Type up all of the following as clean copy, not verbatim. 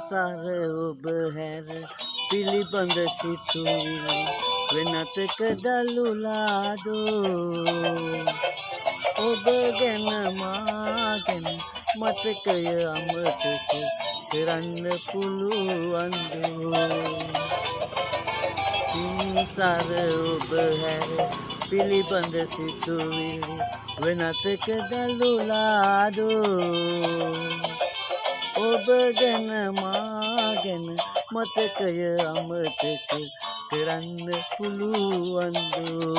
සර ඔබ හැර පිළිබඳ සිතුවිලි වෙනතක දළුලාදෝ ඔබ ගැන මා ගැන මතකය අමතක කරන්න පුළුවන්දෝ සර ඔබ හැර පිළිබඳ සිතුවිලි වෙනතක දළුලාදෝ ඔබ ගැන මා ගැන මතකය අමතක කරන්න පුළුවන්දෝ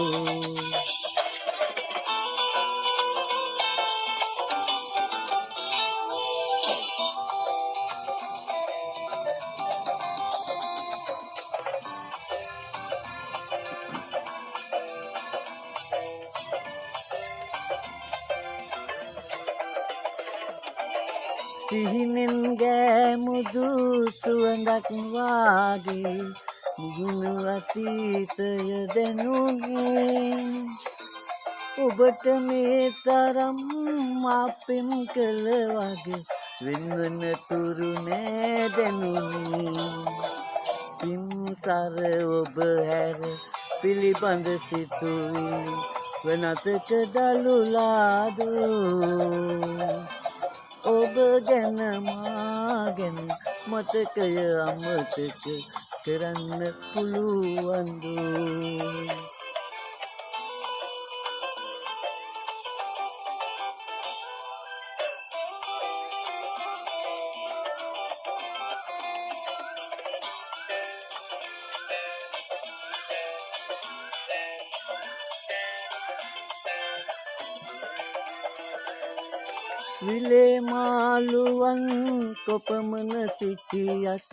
සිහිනෙන් ගෑමුදු සුවඳක් වාගේ මුහුණු අතීතය දැනුනේ ඔබට මේ තරම් මාපෙන් කළ වගේ වෙන්වන තුරු නෑ දැනුනේ පින්සර ඔබ හැර පිළිබඳ සිතුවිලි වෙනතක දළුලාදෝ ඔබ ගැන මා ගැන මතකය අමතක කරන්න පුළුවන්දෝ විලේ මාළුවන් කොපමණ සිටියත්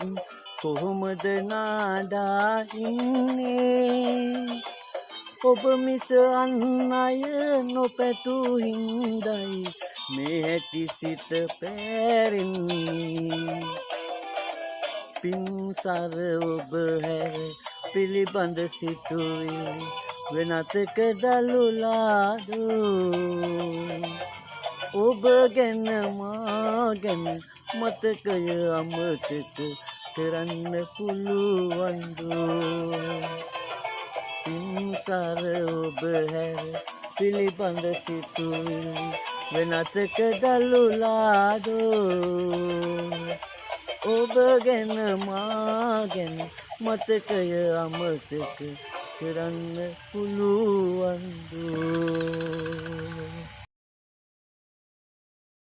කොහොමද නාඩා ඉන්නේ ඔබ මිස අන් අය නොපැතු හින්දයි මේ හැටි සිත පැරෙන්නේ පින්සර ඔබ හැර පිළිබඳ සිතුවිලි වෙනතක දළුලාදෝ ඔබ ගැන මා ගැන මතකය අමතක කරන්න පුළුවන්දෝ පින්සර ඔබ හැර පිළිබඳ සිතුවිලි වෙනතක දළුලාදෝ ඔබ ගැන මා ගැන මතකය අමතක කරන්න පුළුවන්